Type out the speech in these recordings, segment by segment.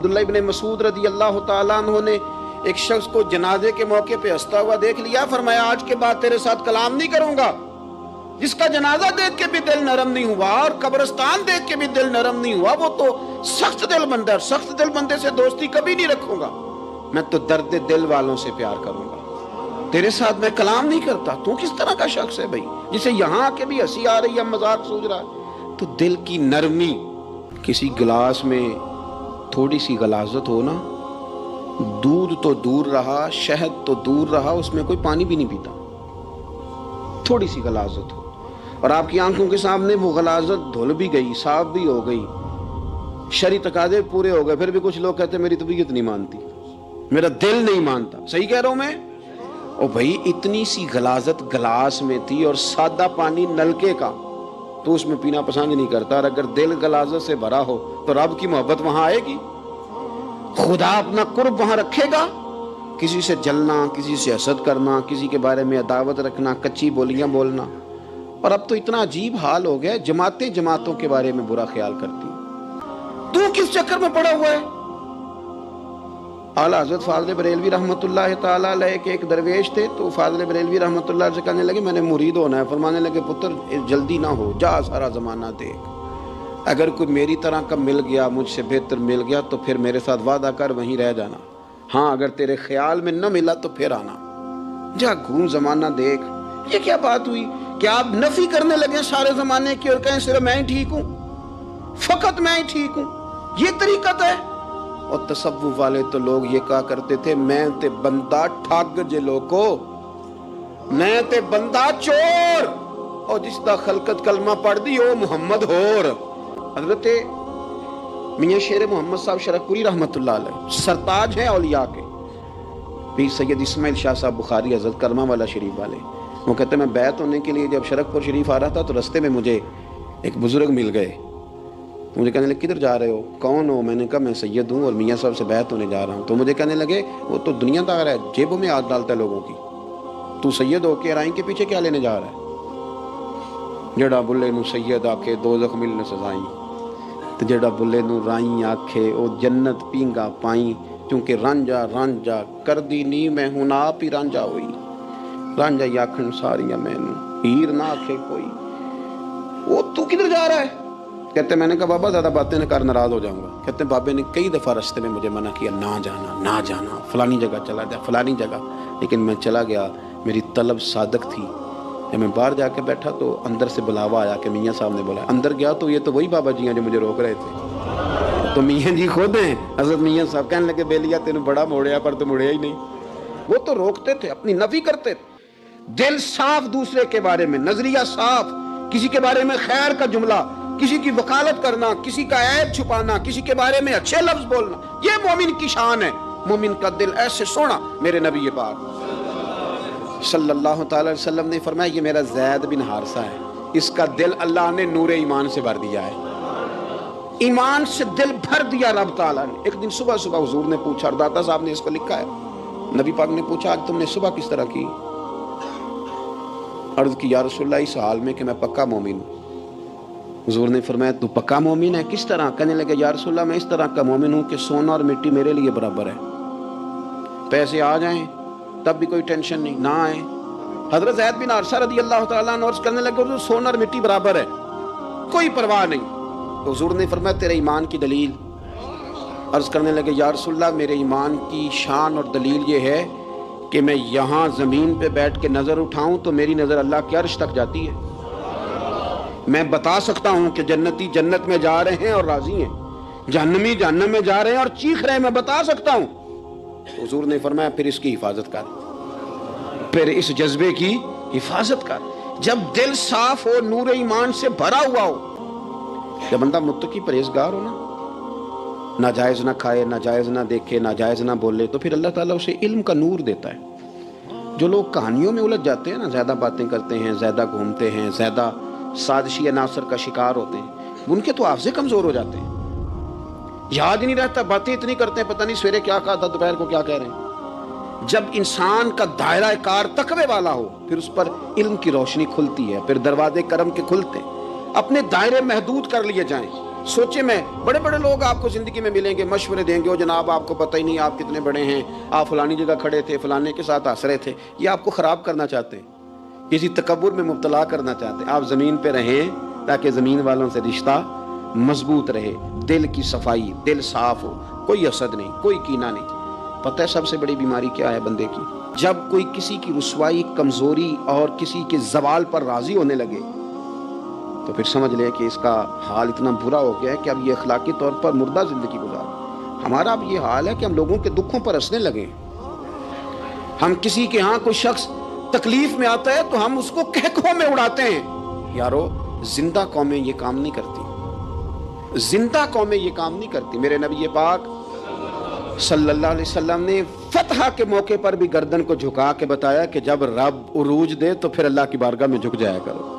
عبداللہ ابن مسعود رضی اللہ تعالیٰ عنہ نے ایک شخص کو جنازے کے موقع پہ ہنستا ہوا دیکھ لیا، فرمایا آج کے بعد تیرے ساتھ کلام نہیں کروں گا۔ جس کا جنازہ دیکھ کے بھی دل نرم نہیں ہوا اور قبرستان دیکھ کے بھی دل نرم نہیں ہوا، وہ تو سخت دل بندہ، سخت دل بندے سے دوستی کبھی نہیں رکھوں گا، میں تو درد دل والوں سے پیار کروں گا، تیرے ساتھ میں کلام نہیں کرتا۔ تو کس طرح کا شخص ہے بھائی جسے یہاں کے بھی ہنسی آ رہی ہے، مذاق سوچ رہا ہے؟ تو دل کی نرمی، کسی گلاس میں تھوڑی سی غلاظت ہو نا، دودھ تو دور رہا، شہد تو دور رہا، اس میں کوئی پانی بھی نہیں پیتا، تھوڑی سی غلاظت ہو، اور آپ کی آنکھوں کے سامنے وہ غلاظت دھل بھی گئی، صاف بھی ہو گئی، شرعی تقاضے پورے ہو گئے، پھر بھی کچھ لوگ کہتے ہیں میری طبیعت نہیں مانتی، میرا دل نہیں مانتا۔ صحیح کہہ رہا ہوں میں؟ اور بھائی اتنی سی غلاظت گلاس میں تھی اور سادہ پانی نلکے کا، تو اس میں پینا پسند نہیں کرتا، اور اگر دل غلاظت سے بھرا ہو تو رب کی محبت وہاں آئے گی، خدا اپنا قرب وہاں رکھے گا۔ کسی سے جلنا، کسی سے حسد کرنا، کسی کے بارے میں عداوت رکھنا، کچی بولیاں بولنا، اور اب تو اتنا عجیب حال ہو گیا، جماعتیں جماعتوں کے بارے میں برا خیال کرتی ہیں۔ تو کس چکر میں پڑا ہوا ہے؟ اعلیٰ حضرت فاضل بریلوی رحمۃ اللہ تعالیٰ علیہ کے ایک درویش تھے، تو فاضل بریلوی رحمۃ اللہ علیہ سے کہنے لگے میں نے مرید ہونا ہے، فرمانے لگے پتر جلدی نہ ہو، جا سارا زمانہ دیکھ، اگر کوئی میری طرح کا مل گیا، مجھ سے بہتر مل گیا تو پھر میرے ساتھ وعدہ کر وہیں رہ جانا، ہاں اگر تیرے خیال میں نہ ملا تو پھر آنا، جا گھوم زمانہ دیکھ۔ یہ کیا بات ہوئی کہ آپ نفی کرنے لگے سارے زمانے کی اور کہیں صرف میں ہی ٹھیک ہوں، فقط میں ہی ٹھیک ہوں؟ یہ طریقت ہے؟ اور تصوف والے تو لوگ یہ کہا کرتے تھے میں تے بندہ ٹھگ جے لوکو، میں تے بندہ چور، اور جس دا خلقت کلمہ پڑھ دی او محمد ہور۔ حضرت میاں شیر محمد صاحب شرک پوری رحمۃ اللہ علیہ سرتاج ہیں اولیاء کے، پیر سید اسماعیل شاہ صاحب بخاری حضرت کرما والا شریف والے، وہ کہتے ہیں میں بیعت ہونے کے لیے جب شرک پور شریف آ رہا تھا تو رستے میں مجھے ایک بزرگ مل گئے، مجھے کہنے لگے کدھر جا رہے ہو، کون ہو؟ میں نے کہا میں سید ہوں اور میاں صاحب سے بیعت ہونے جا رہا ہوں۔ تو مجھے کہنے لگے وہ تو دنیا دار ہے، جیبوں میں ہاتھ ڈالتا ہے لوگوں کی، تو سید ہو کے رائیں کے پیچھے کیا لینے جا رہا ہے؟ جڑا بلے نو سید آکھے دوزخ ملنے سزائیں، تو جڑا بلے نو رائیں آکھے او جنت پینگا پائیں، کیونکہ رانجا رانجا کر دی نی میں ہوں آپ ہی رانجا ہوئی، رانجا ہی آکھن ساریاں میں نو ہیر نہ آکھے کوئی۔ وہ تو کدھر جا رہا ہے؟ کہتے ہیں میں نے کہا بابا زیادہ باتیں نہ کر، ناراض ہو جاؤں گا۔ کہتے ہیں بابے نے کئی دفعہ رستے میں مجھے منع کیا نہ جانا نہ جانا، فلانی جگہ چلا جا فلانی جگہ، لیکن میں چلا گیا، میری طلب صادق تھی۔ جب میں باہر جا کے بیٹھا تو اندر سے بلاوا آیا کہ میاں صاحب نے بولا، اندر گیا تو یہ تو وہی بابا جی ہیں جو مجھے روک رہے تھے، تو میاں جی خود ہیں حضرت میاں صاحب۔ کہنے لگے بیلیا تینوں بڑا موڑیا پر تو مڑیا ہی نہیں۔ وہ تو روکتے تھے، اپنی نفی کرتے تھے، دل صاف دوسرے کے بارے میں، نظریہ صاف، کسی کے بارے میں خیر کا جملہ، کسی کی وکالت کرنا، کسی کا عیب چھپانا، کسی کے بارے میں اچھے لفظ بولنا، یہ مومن کی شان ہے۔ مومن کا دل ایسے سونا، میرے نبی پاک صلی اللہ تعالی علیہ وسلم نے فرمایا یہ میرا زید بن حارثہ ہے، اس کا دل اللہ نے نور ایمان سے بھر دیا ہے، ایمان سے دل بھر دیا رب تعالیٰ نے۔ ایک دن صبح صبح حضور نے پوچھا، اور داتا صاحب نے اس کو لکھا ہے، نبی پاک نے پوچھا آج تم نے صبح کس طرح کی؟ عرض کی یا رسول اللہ اس حال میں کہ میں پکا مومن ہوں۔ حضور نے فرمایا تو پکا مومن ہے، کس طرح؟ کہنے لگے یا رسول اللہ میں اس طرح کا مومن ہوں کہ سونا اور مٹی میرے لیے برابر ہے، پیسے آ جائیں تب بھی کوئی ٹینشن نہیں، نہ آئیں۔ حضرت زید بن حارثہ رضی اللہ تعالیٰ عنہ عرض کرنے لگے سونا اور مٹی برابر ہے، کوئی پرواہ نہیں۔ تو حضور نے فرمایا تیرے ایمان کی دلیل؟ عرض کرنے لگے یا رسول اللہ میرے ایمان کی شان اور دلیل یہ ہے کہ میں یہاں زمین پہ بیٹھ کے نظر اٹھاؤں تو میری نظر اللہ کے عرش تک جاتی ہے، میں بتا سکتا ہوں کہ جنتی جنت میں جا رہے ہیں اور راضی ہیں، جہنمی جہنم میں جا رہے ہیں اور چیخ رہے ہیں، میں بتا سکتا ہوں۔ تو حضور نے فرمایا پھر اس کی حفاظت کر، پھر اس جذبے کی حفاظت کر۔ جب دل صاف ہو، نور ایمان سے بھرا ہوا ہو، جب بندہ متقی پرہیزگار ہو نا، ناجائز نہ کھائے، ناجائز نہ دیکھے، ناجائز نہ بولے، تو پھر اللہ تعالیٰ اسے علم کا نور دیتا ہے۔ جو لوگ کہانیوں میں الجھ جاتے ہیں نا، زیادہ باتیں کرتے ہیں، زیادہ گھومتے ہیں، زیادہ سازشی عناصر کا شکار ہوتے ہیں، ان کے تو حافظے کمزور ہو جاتے ہیں، یاد ہی نہیں رہتا، باتیں اتنی کرتے ہیں پتہ نہیں سویرے کیا کہا تھا، دوپہر کو کیا کہہ رہے ہیں۔ جب انسان کا دائرہ کار تقوی والا ہو پھر اس پر علم کی روشنی کھلتی ہے، پھر دروازے کرم کے کھلتے ہیں، اپنے دائرے محدود کر لیے جائیں۔ سوچے میں بڑے بڑے لوگ آپ کو زندگی میں ملیں گے، مشورے دیں گے، وہ جناب آپ کو پتہ ہی نہیں آپ کتنے بڑے ہیں، آپ فلانی جگہ کھڑے تھے، فلانے کے ساتھ ہنس رہے تھے. یہ آپ کو خراب کرنا چاہتے ہیں، کسی تکبر میں مبتلا کرنا چاہتے ہیں. آپ زمین پہ رہیں تاکہ زمین والوں سے رشتہ مضبوط رہے، دل کی صفائی، دل صاف ہو، کوئی حسد نہیں، کوئی کینہ نہیں. پتہ ہے سب سے بڑی بیماری کیا ہے بندے کی؟ جب کوئی کسی کی رسوائی، کمزوری اور کسی کے زوال پر راضی ہونے لگے تو پھر سمجھ لے کہ اس کا حال اتنا برا ہو گیا ہے کہ اب یہ اخلاقی طور پر مردہ زندگی گزار. ہمارا اب یہ حال ہے کہ ہم لوگوں کے دکھوں پر ہنسنے لگے. ہم کسی کے ہاں کوئی شخص تکلیف میں آتا ہے تو ہم اس کو کہکوں میں اڑاتے ہیں. یارو زندہ قومیں یہ کام نہیں کرتی، زندہ قومیں یہ کام نہیں کرتی. میرے نبی پاک صلی اللہ علیہ وسلم نے فتح کے موقع پر بھی گردن کو جھکا کے بتایا کہ جب رب عروج دے تو پھر اللہ کی بارگاہ میں جھک جایا کرو.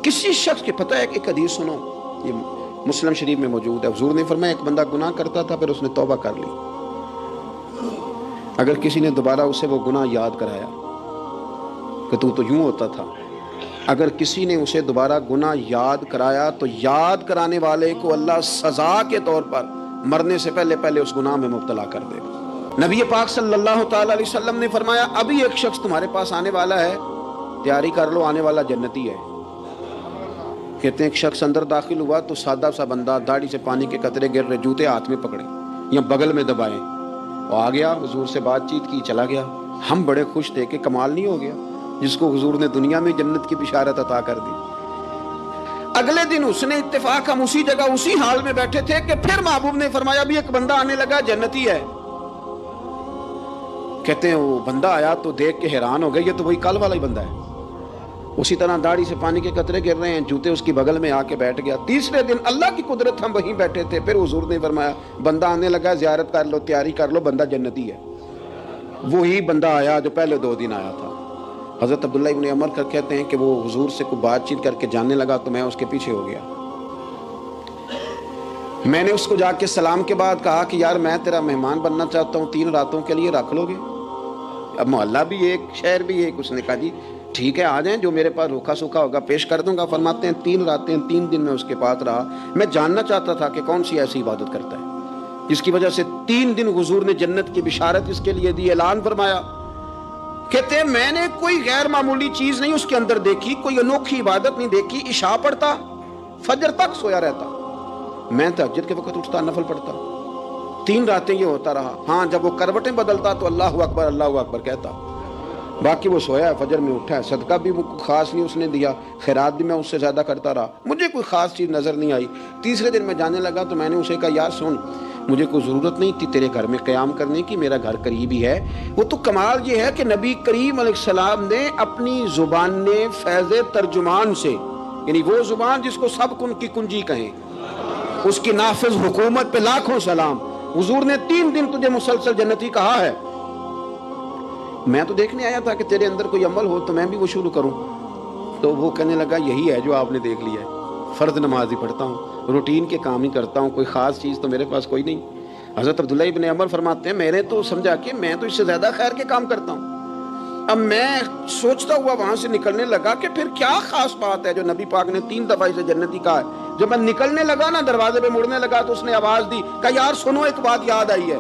کسی شخص کے پتہ ہے ایک حدیث سنو، یہ مسلم شریف میں موجود ہے. حضور نے فرمایا ایک بندہ گناہ کرتا تھا، پھر اس نے توبہ کر لی. اگر کسی نے دوبارہ اسے وہ گناہ یاد کرایا کہ تو یوں ہوتا تھا، اگر کسی نے اسے دوبارہ گناہ یاد کرایا تو یاد کرانے والے کو اللہ سزا کے طور پر مرنے سے پہلے اس گناہ میں مبتلا کر دے گا. نبی پاک صلی اللہ تعالی علیہ وسلم نے فرمایا ابھی ایک شخص تمہارے پاس آنے والا ہے، تیاری کر لو، آنے والا جنتی ہے. کہتے ہیں ایک شخص اندر داخل ہوا تو سادہ سا بندہ، داڑھی سے پانی کے قطرے گر رہے، جوتے ہاتھ میں پکڑے یا بغل میں دبائے، وہ آ گیا، حضور سے بات چیت کی، چلا گیا. ہم بڑے خوش تھے کہ کمال نہیں ہو گیا جس کو حضور نے دنیا میں جنت کی بشارت عطا کر دی. اگلے دن اس نے اتفاق، ہم اسی جگہ اسی حال میں بیٹھے تھے کہ پھر محبوب نے فرمایا ابھی ایک بندہ آنے لگا، جنتی ہے. کہتے ہیں وہ بندہ آیا تو دیکھ کے حیران ہو گئے، یہ تو وہی کل والا ہی بندہ ہے. اسی طرح داڑھی سے پانی کے قطرے گر رہے ہیں، جوتے اس کی بغل میں آ کے بیٹھ گیا. تیسرے دن اللہ کی قدرت ہم وہیں بیٹھے تھے، پھر حضور نے فرمایا بندہ آنے لگا، زیارت کر لو، تیاری کر لو، بندہ جنتی ہے. وہی بندہ آیا جو پہلے 2 دن آیا تھا. حضرت عبداللہ ابن عمر کہتے ہیں کہ وہ حضور سے کوئی بات چیت کر کے جاننے لگا تو میں اس کے پیچھے ہو گیا. میں نے اس کو جا کے سلام کے بعد کہا کہ یار میں تیرا مہمان بننا چاہتا ہوں، 3 راتوں کے لیے رکھ لو گے؟ اب محلہ بھی ایک، شہر بھی ایک. اس نے کہا جی ٹھیک ہے، آ جائیں، جو میرے پاس روکھا سوکھا ہوگا پیش کر دوں گا. فرماتے ہیں 3 راتیں 3 دن میں اس کے پاس رہا. میں جاننا چاہتا تھا کہ کون سی ایسی عبادت کرتا ہے جس کی وجہ سے 3 دن حضور نے جنت کی بشارت اس کے لیے دی، اعلان فرمایا. کہتے ہیں میں نے کوئی غیر معمولی چیز نہیں اس کے اندر دیکھی، کوئی انوکھی عبادت نہیں دیکھی. عشاء پڑھتا، فجر تک سویا رہتا، میں تہجد کے وقت اٹھتا، نفل پڑھتا. 3 راتیں یہ ہوتا رہا. ہاں جب وہ کروٹیں بدلتا تو اللہ اکبر اللہ اکبر کہتا. باقی وہ سویا ہے، فجر میں اٹھا ہے. صدقہ بھی خاص نہیں اس نے دیا، خیرات بھی میں اس سے زیادہ کرتا رہا، مجھے کوئی خاص چیز نظر نہیں آئی. تیسرے دن میں جانے لگا تو میں نے اسے کہا یار سن، مجھے کوئی ضرورت نہیں تھی تیرے گھر میں قیام کرنے کی، میرا گھر قریب ہی ہے. وہ تو کمال یہ ہے کہ نبی کریم علیہ السلام نے اپنی زبان فیض ترجمان سے، یعنی وہ زبان جس کو سب کن کی کنجی کہیں، اس کی نافذ حکومت پہ لاکھوں سلام. حضور نے 3 دن تجھے مسلسل جنتی کہا ہے. میں تو دیکھنے آیا تھا کہ تیرے اندر کوئی عمل ہو تو میں بھی وہ شروع کروں. تو وہ کہنے لگا یہی ہے جو آپ نے دیکھ لیا ہے، فرض نماز ہی پڑھتا ہوں، روٹین کے کام ہی کرتا ہوں، کوئی خاص چیز تو میرے پاس کوئی نہیں. حضرت عبداللہ ابن عمر فرماتے ہیں میں نے تو سمجھا کہ میں تو اس سے زیادہ خیر کے کام کرتا ہوں. اب میں سوچتا ہوا وہاں سے نکلنے لگا کہ پھر کیا خاص بات ہے جو نبی پاک نے 3 دفعہ اسے جنتی کہا ہے. جب میں نکلنے لگا نا، دروازے پہ مڑنے لگا تو اس نے آواز دی، کہا یار سنو ایک بات یاد آئی ہے.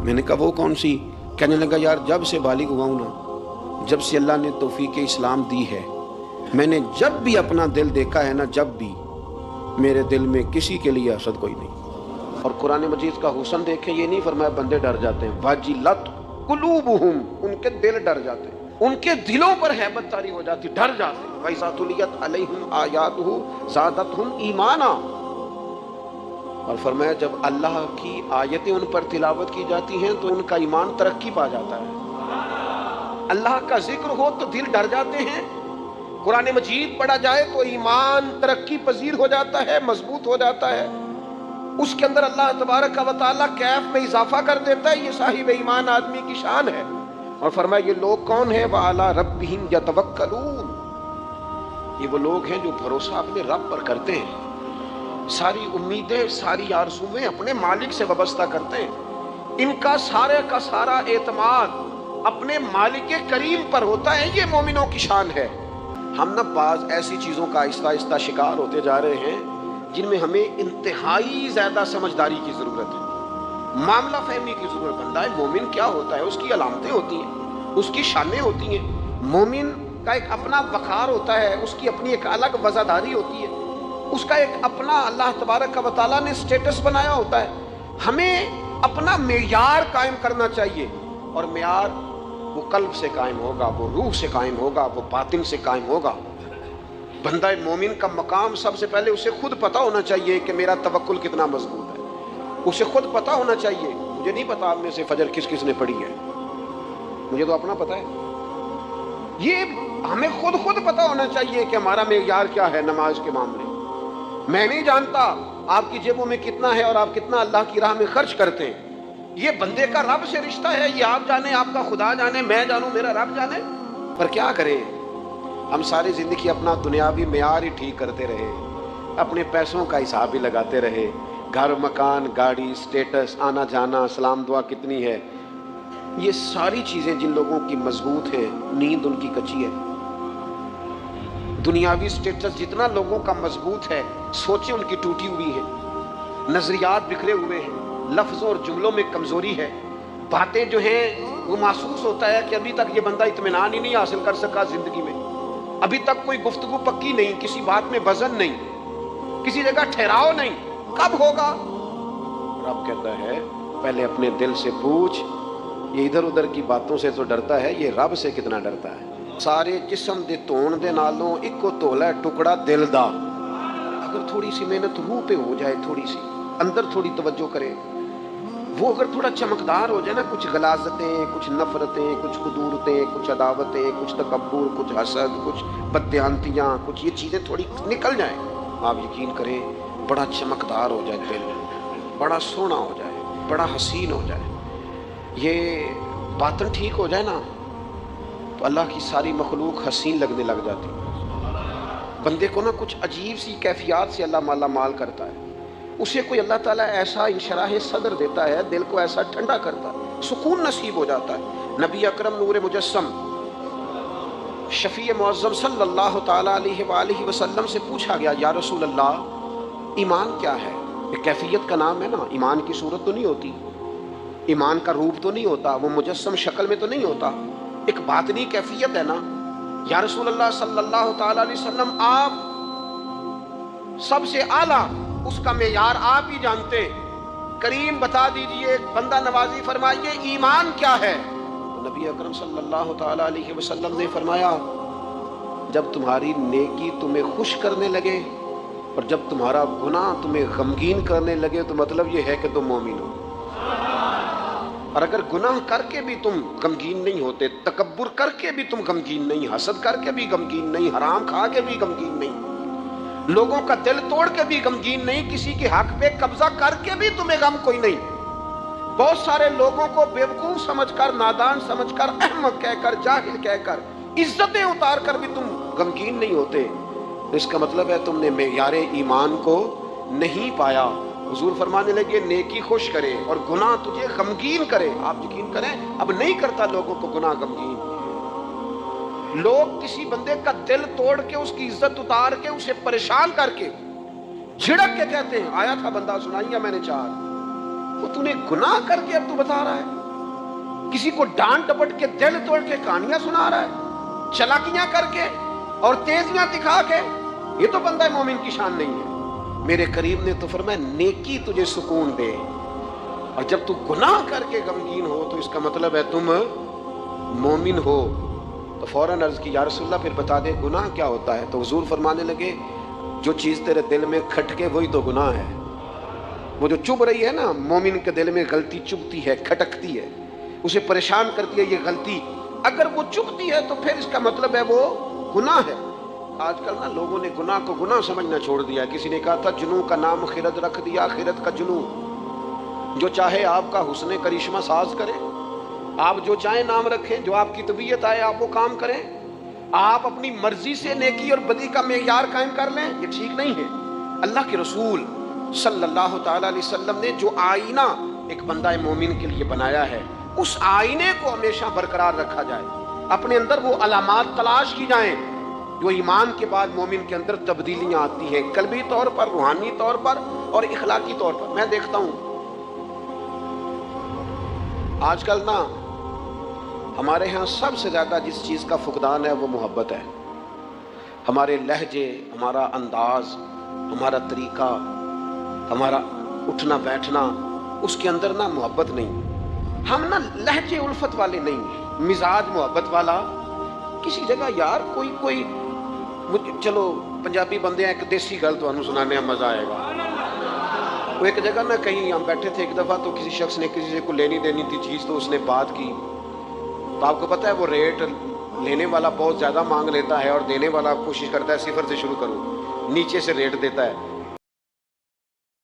میں نے کہا وہ کون سی؟ کہنے لگا یار جب سے بالغ ہوا ہوں نا، جب سے اللہ نے توفیق اسلام دی ہے، میں نے جب بھی اپنا دل دیکھا ہے نا، جب بھی میرے دل میں کسی کے لیے حسد کوئی نہیں. اور قرآن مجید کا حسن دیکھیں، یہ نہیں فرمایا بندے ڈر جاتے ہیں، واجلت قلوبہم، ان کے دل ڈر جاتے ہیں، ان کے دلوں پر ہیبت طاری ہو جاتی، ڈر جاتے ہیں. وَإِذَا تُلِيَتْ عَلَيْهِمْ آيَاتُهُ زَادَتْهُمْ ایمانا. اور فرمایا جب اللہ کی آیتیں ان پر تلاوت کی جاتی ہیں تو ان کا ایمان ترقی پا جاتا ہے. اللہ کا ذکر ہو تو دل ڈر جاتے ہیں، قرآن مجید پڑھا جائے تو ایمان ترقی پذیر ہو جاتا ہے، مضبوط ہو جاتا ہے. اس کے اندر اللہ تبارک و تعالیٰ کیف میں اضافہ کر دیتا ہے. یہ صاحب ایمان آدمی کی شان ہے. اور فرمایا یہ لوگ کون ہیں؟ وَعَلَىٰ رَبِّهِمْ يَتَوَكَّلُونَ، یہ وہ لوگ ہیں جو بھروسہ اپنے رب پر کرتے ہیں، ساری امیدیں، ساری آرزویں اپنے مالک سے وابستہ کرتے ہیں. ان کا سارے کا سارا اعتماد اپنے مالک کریم پر ہوتا ہے. یہ مومنوں کی شان ہے. ہم نہ بعض ایسی چیزوں کا آہستہ آہستہ شکار ہوتے جا رہے ہیں جن میں ہمیں انتہائی زیادہ سمجھداری کی ضرورت ہے، معاملہ فہمی کی ضرورت۔ بندہ مومن کیا ہوتا ہے، اس کی علامتیں ہوتی ہیں، اس کی شانیں ہوتی ہیں۔ مومن کا ایک اپنا وقار ہوتا ہے، اس کی اپنی ایک الگ وزاداری ہوتی ہے، اس کا ایک اپنا اللہ تبارک و تعالیٰ نے سٹیٹس بنایا ہوتا ہے۔ ہمیں اپنا معیار قائم کرنا چاہیے، اور معیار وہ قلب سے قائم ہوگا، وہ روح سے قائم ہوگا، وہ باطن سے قائم ہوگا۔ بندہ مومن کا مقام سب سے پہلے اسے خود پتہ ہونا چاہیے کہ میرا توکل کتنا مضبوط ہے۔ اسے خود پتہ ہونا چاہیے۔ مجھے نہیں پتا آپ میں سے فجر کس کس نے پڑھی ہے، مجھے تو اپنا پتہ ہے۔ یہ ہمیں خود پتہ ہونا چاہیے کہ ہمارا معیار کیا ہے نماز کے معاملے۔ میں نہیں جانتا آپ کی جیبوں میں کتنا ہے اور آپ کتنا اللہ کی راہ میں خرچ کرتے ہیں۔ یہ بندے کا رب سے رشتہ ہے، یہ آپ جانے، آپ کا خدا جانے، میں جانوں، میرا رب جانے۔ پر کیا کریں، ہم ساری زندگی اپنا دنیاوی معیار ہی ٹھیک کرتے رہے، اپنے پیسوں کا حساب ہی لگاتے رہے، گھر، مکان، گاڑی، سٹیٹس، آنا جانا، سلام دعا کتنی ہے۔ یہ ساری چیزیں جن لوگوں کی مضبوط ہیں، نیند ان کی کچی ہے۔ دنیاوی سٹیٹس جتنا لوگوں کا مضبوط ہے، سوچیں ان کی ٹوٹی ہوئی ہیں، نظریات بکھرے ہوئے ہیں، لفظوں اور جملوں میں کمزوری ہے، باتیں جو ہیں وہ محسوس ہوتا ہے کہ ابھی تک یہ بندہ اطمینان ہی نہیں حاصل کر سکا زندگی میں، ابھی تک کوئی گفتگو پکی نہیں، کسی بات میں وزن نہیں، کسی جگہ ٹھہراؤ نہیں، کب ہوگا؟ رب کہتا ہے پہلے اپنے دل سے پوچھ، یہ ادھر ادھر کی باتوں سے تو ڈرتا ہے، یہ رب سے کتنا ڈرتا ہے۔ سارے جسم دے تون دے نالوں ایکو تولا ہے ٹکڑا دل دا۔ اگر تھوڑی سی محنت روح پہ ہو جائے، تھوڑی سی اندر تھوڑی توجہ کرے، وہ اگر تھوڑا چمکدار ہو جائے نا، کچھ غلاظتیں، کچھ نفرتیں، کچھ خدورتیں، کچھ عداوتیں، کچھ تکبر، کچھ حسد، کچھ بددیانتیاں، کچھ یہ چیزیں تھوڑی نکل جائیں، آپ یقین کریں بڑا چمکدار ہو جائے دل، بڑا سونا ہو جائے، بڑا حسین ہو جائے۔ یہ باطن ٹھیک ہو جائے نا تو اللہ کی ساری مخلوق حسین لگنے لگ جاتی۔ بندے کو نا کچھ عجیب سی کیفیات سے اللہ مالا مال کرتا ہے، اسے کوئی اللہ تعالیٰ ایسا انشراح صدر دیتا ہے، دل کو ایسا ٹھنڈا کرتا ہے، سکون نصیب ہو جاتا ہے۔ نبی اکرم نور مجسم شفیع معظم صلی اللہ تعالیٰ علیہ وآلہ وسلم سے پوچھا گیا، یا رسول اللہ ایمان کیا ہے؟ ایک کیفیت کا نام ہے نا، ایمان کی صورت تو نہیں ہوتی، ایمان کا روپ تو نہیں ہوتا، وہ مجسم شکل میں تو نہیں ہوتا، ایک باطنی کیفیت ہے نا۔ یا رسول اللہ صلی اللہ تعالیٰ علیہ وسلم آپ سب سے اعلیٰ اس کا معیار آپ ہی جانتے، کریم بتا دیجئے، بندہ نوازی فرمائیے ایمان کیا ہے؟ نبی اکرم صلی اللہ تعالیٰ علیہ وسلم نے فرمایا جب تمہاری نیکی تمہیں خوش کرنے لگے اور جب تمہارا گناہ تمہیں غمگین کرنے لگے تو مطلب یہ ہے کہ تم مومن ہو۔ اور اگر گناہ کر کے بھی تم غمگین نہیں ہوتے، تکبر کر کے بھی تم غمگین نہیں، حسد کر کے بھی غمگین نہیں، حرام کھا کے بھی غمگین نہیں، لوگوں کا دل توڑ کے بھی غمگین نہیں، کسی کے حق پہ قبضہ کر کے بھی تمہیں غم کوئی نہیں، بہت سارے لوگوں کو بیوقوف سمجھ کر، نادان سمجھ کر، احمق کہہ کر، جاہل کہہ کر، عزتیں اتار کر بھی تم غمگین نہیں ہوتے، اس کا مطلب ہے تم نے معیار ایمان کو نہیں پایا۔ حضور فرمانے لگے نیکی خوش کرے اور گناہ تجھے غمگین کرے۔ آپ یقین کریں اب نہیں کرتا لوگوں کو گناہ غمگین، لوگ کسی بندے کا دل توڑ کے، اس کی عزت اتار کے، اسے پریشان کر کے، جھڑک کے کہتے ہیں آیا تھا بندہ سنائیا میں نے چار، وہ تو نے گناہ کر کے اب تو بتا رہا ہے، کسی کو ڈانٹ ڈپٹ کے دل توڑ کے کہانیاں سنا رہا ہے، چلاکیاں کر کے اور تیزیاں دکھا کے، یہ تو بندہ مومن کی شان نہیں ہے۔ میرے کریم نے تو فرمایا نیکی تجھے سکون دے، اور جب تو گناہ کر کے غمگین ہو تو اس کا مطلب ہے تم مومن ہو۔ تو فوراً عرض کی یا رسول اللہ پھر بتا دے گناہ کیا ہوتا ہے؟ تو حضور فرمانے لگے جو چیز تیرے دل میں کھٹکے وہی تو گناہ ہے۔ وہ جو چبھ رہی ہے نا، مومن کے دل میں غلطی چبھتی ہے، کھٹکتی ہے، اسے پریشان کرتی ہے یہ غلطی، اگر وہ چبھتی ہے تو پھر اس کا مطلب ہے وہ گناہ ہے۔ آج کل نا لوگوں نے گناہ کو گناہ سمجھنا چھوڑ دیا ہے۔ کسی نے کہا تھا جنوں کا نام خرد رکھ دیا، خرد کا جنوں، جو چاہے آپ کا حسن کرشمہ ساز کرے، آپ جو چاہیں نام رکھیں، جو آپ کی طبیعت آئے آپ وہ کام کریں، آپ اپنی مرضی سے نیکی اور بدی کا معیار قائم کر لیں، یہ ٹھیک نہیں ہے۔ اللہ کے رسول صلی اللہ تعالیٰ علیہ وسلم نے جو آئینہ ایک بندہ مومن کے لیے بنایا ہے، اس آئینے کو ہمیشہ برقرار رکھا جائے، اپنے اندر وہ علامات تلاش کی جائیں جو ایمان کے بعد مومن کے اندر تبدیلیاں آتی ہیں قلبی طور پر، روحانی طور پر اور اخلاقی طور پر. میں دیکھتا ہوں آج کل نا ہمارے ہاں سب سے زیادہ جس چیز کا فقدان ہے وہ محبت ہے. ہمارے لہجے، ہمارا انداز، ہمارا طریقہ، ہمارا اٹھنا بیٹھنا، اس کے اندر نا محبت نہیں. ہم نا لہجے الفت والے نہیں ہیں، مزاج محبت والا. کسی جگہ یار کوئی چلو پنجابی بندے ہیں، ایک دیسی گل تو سنانے میں مزہ آئے گا. وہ ایک جگہ نا کہیں ہم بیٹھے تھے ایک دفعہ، تو کسی شخص نے کسی سے کو لینی دینی تھی چیز، تو اس نے بات کی. تو آپ کو پتہ ہے وہ ریٹ لینے والا بہت زیادہ مانگ لیتا ہے اور دینے والا کوشش کرتا ہے صفر سے شروع کرو، نیچے سے ریٹ دیتا ہے.